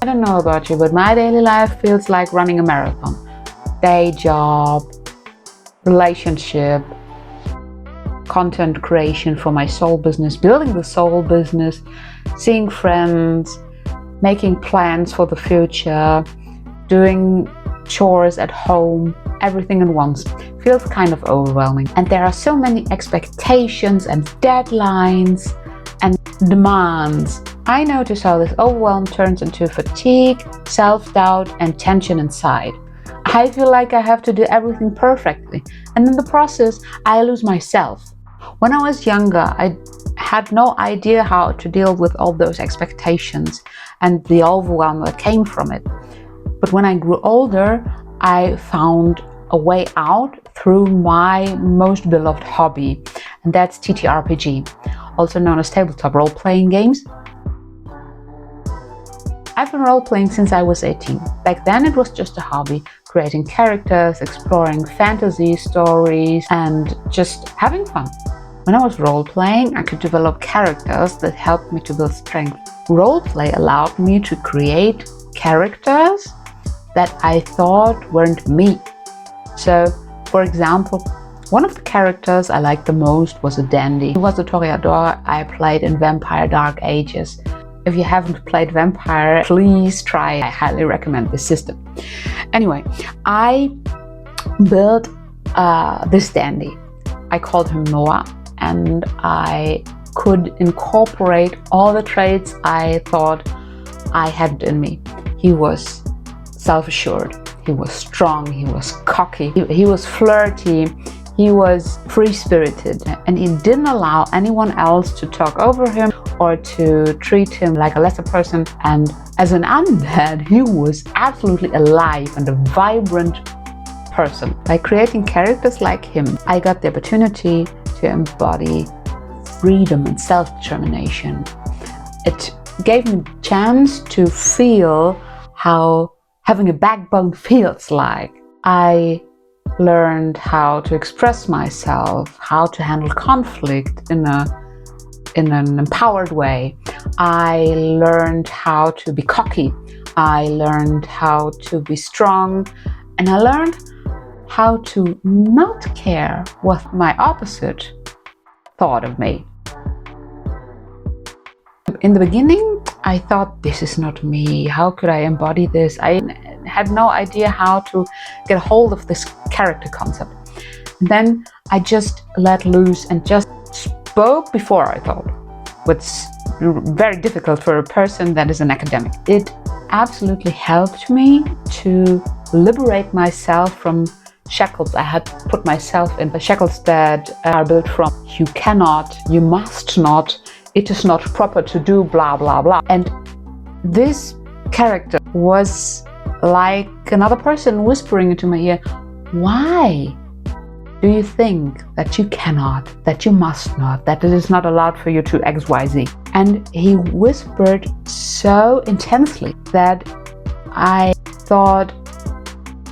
I don't know about you, but my daily life feels like running a marathon. Day job, relationship, content creation for my soul business, building the soul business, seeing friends, making plans for the future, doing chores at home, everything at once. Feels kind of overwhelming. And there are so many expectations and deadlines and demands. I notice how this overwhelm turns into fatigue, self-doubt, and tension inside. I feel like I have to do everything perfectly, and in the process, I lose myself. When I was younger, I had no idea how to deal with all those expectations and the overwhelm that came from it. But when I grew older, I found a way out through my most beloved hobby, and that's TTRPG, also known as tabletop role-playing games. I've been role-playing since I was 18. Back then it was just a hobby, creating characters, exploring fantasy stories, and just having fun. When I was role-playing, I could develop characters that helped me to build strength. Roleplay allowed me to create characters that I thought weren't me. So, for example, one of the characters I liked the most was a dandy. He was a toreador I played in Vampire Dark Ages. If you haven't played Vampire, please try. I highly recommend this system. Anyway, I built this dandy. I called him Noah, and I could incorporate all the traits I thought I had in me. He was self-assured, he was strong, he was cocky, he was flirty, he was free-spirited, and he didn't allow anyone else to talk over him or to treat him like a lesser person. And as an undead, he was absolutely alive and a vibrant person. By creating characters like him, I got the opportunity to embody freedom and self-determination. It gave me a chance to feel how having a backbone feels like. I learned how to express myself, how to handle conflict in an empowered way. I learned how to be cocky. I learned how to be strong. And I learned how to not care what my opposite thought of me. In the beginning, I thought, this is not me. How could I embody this? I had no idea how to get a hold of this character concept. And then I just let loose and just spoke before I thought, which is very difficult for a person that is an academic. It absolutely helped me to liberate myself from shackles I had put myself in, the shackles that are built from you cannot, you must not, it is not proper to do blah blah blah. And this character was like another person whispering into my ear, why do you think that you cannot, that you must not, that it is not allowed for you to XYZ? And he whispered so intensely that I thought,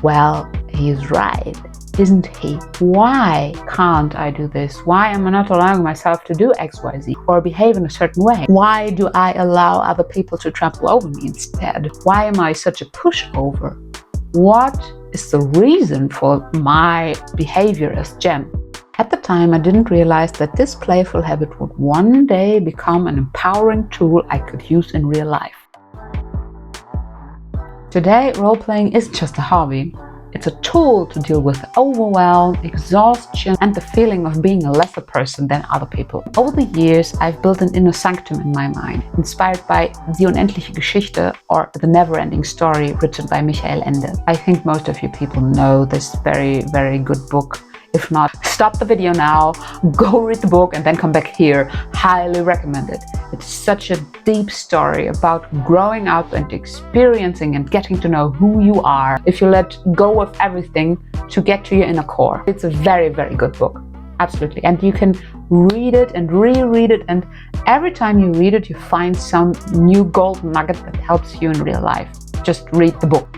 well, he's right, isn't he? Why can't I do this? Why am I not allowing myself to do XYZ or behave in a certain way? Why do I allow other people to trample over me instead? Why am I such a pushover? What is the reason for my behavior as Jen? At the time, I didn't realize that this playful habit would one day become an empowering tool I could use in real life. Today, role-playing isn't just a hobby. It's a tool to deal with overwhelm, exhaustion, and the feeling of being a lesser person than other people. Over the years, I've built an inner sanctum in my mind, inspired by Die unendliche Geschichte, or The Never-Ending Story, written by Michael Ende. I think most of you people know this very, very good book. If not, stop the video now, go read the book, and then come back here. Highly recommend it. It's such a deep story about growing up and experiencing and getting to know who you are if you let go of everything to get to your inner core. It's a very, very good book. Absolutely. And you can read it and reread it, and every time you read it, you find some new gold nugget that helps you in real life. Just read the book.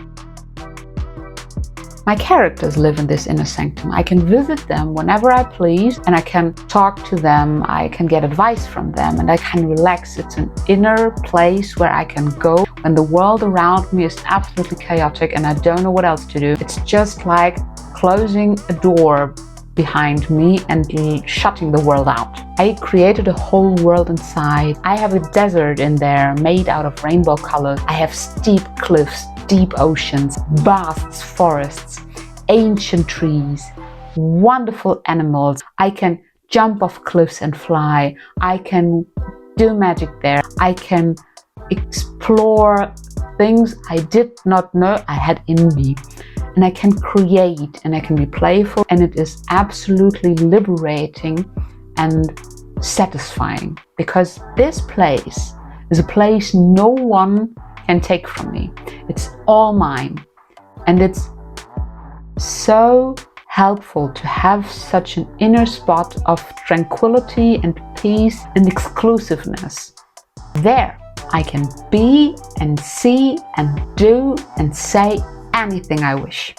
My characters live in this inner sanctum. I can visit them whenever I please, and I can talk to them, I can get advice from them, and I can relax. It's an inner place where I can go when the world around me is absolutely chaotic and I don't know what else to do. It's just like closing a door behind me and shutting the world out. I created a whole world inside. I have a desert in there made out of rainbow colors. I have steep cliffs, deep oceans, vast forests, ancient trees, wonderful animals. I can jump off cliffs and fly. I can do magic there. I can explore things I did not know I had in me. And I can create and I can be playful, and it is absolutely liberating and satisfying, because this place is a place no one can take from me. It's all mine, and it's so helpful to have such an inner spot of tranquility and peace and exclusiveness. There I can be and see and do and say anything I wish.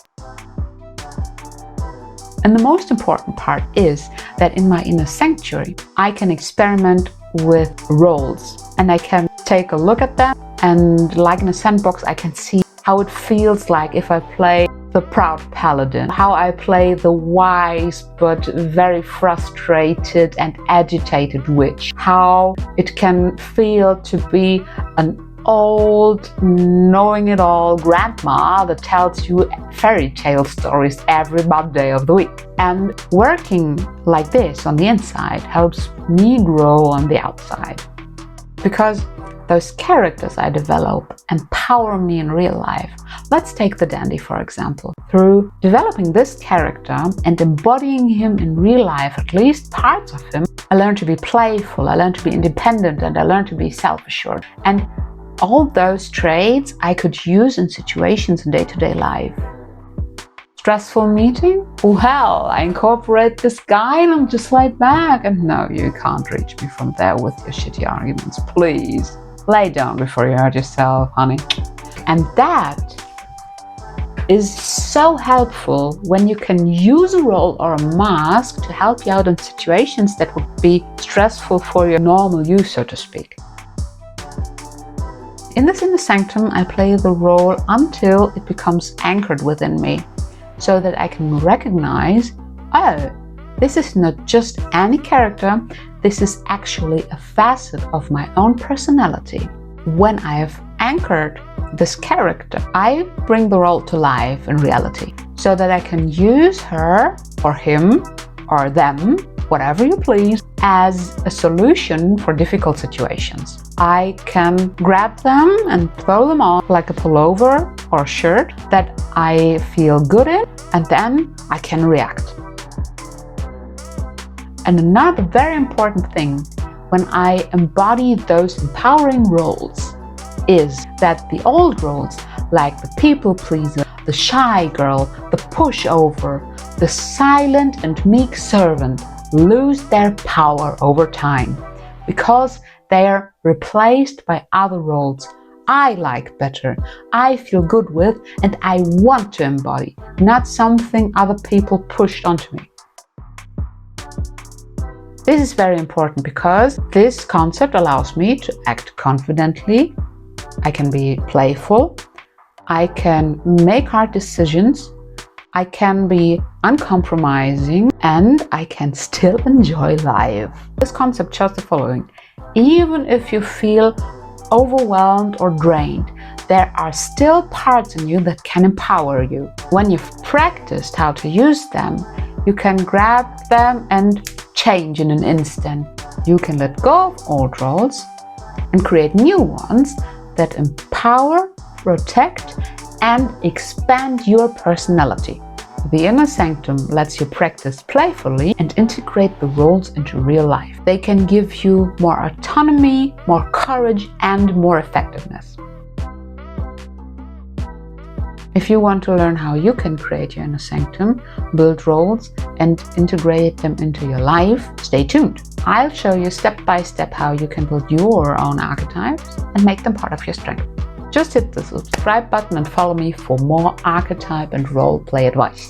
And the most important part is that in my inner sanctuary, I can experiment with roles, and I can take a look at them, and like in a sandbox, I can see how it feels like if I play the proud paladin, how I play the wise but very frustrated and agitated witch, how it can feel to be an old, knowing-it-all grandma that tells you fairy tale stories every Monday of the week. And working like this on the inside helps me grow on the outside, because those characters I develop empower me in real life. Let's take the dandy, for example. Through developing this character and embodying him in real life, at least parts of him, I learn to be playful, I learn to be independent, and I learn to be self-assured. And all those traits I could use in situations in day-to-day life. Stressful meeting? Well, I incorporate this guy and I'm just laid back. And no, you can't reach me from there with your shitty arguments. Please, lay down before you hurt yourself, honey. And that is so helpful when you can use a role or a mask to help you out in situations that would be stressful for your normal you, so to speak. In this inner sanctum, I play the role until it becomes anchored within me, so that I can recognize, oh, this is not just any character, this is actually a facet of my own personality. When I have anchored this character, I bring the role to life in reality, so that I can use her or him or them, whatever you please, as a solution for difficult situations. I can grab them and throw them on like a pullover or shirt that I feel good in, and then I can react. And another very important thing when I embody those empowering roles is that the old roles, like the people pleaser, the shy girl, the pushover, the silent and meek servant, lose their power over time because they are replaced by other roles I like better, I feel good with, and I want to embody, not something other people pushed onto me. This is very important because this concept allows me to act confidently. I can be playful, I can make hard decisions, I can be uncompromising, and I can still enjoy life. This concept shows the following: even if you feel overwhelmed or drained, there are still parts in you that can empower you. When you've practiced how to use them, you can grab them and change in an instant. You can let go of old roles and create new ones that empower, protect, and expand your personality. The inner sanctum lets you practice playfully and integrate the roles into real life. They can give you more autonomy, more courage, and more effectiveness. If you want to learn how you can create your inner sanctum, build roles, and integrate them into your life, stay tuned. I'll show you step by step how you can build your own archetypes and make them part of your strength. Just hit the subscribe button and follow me for more archetype and role play advice.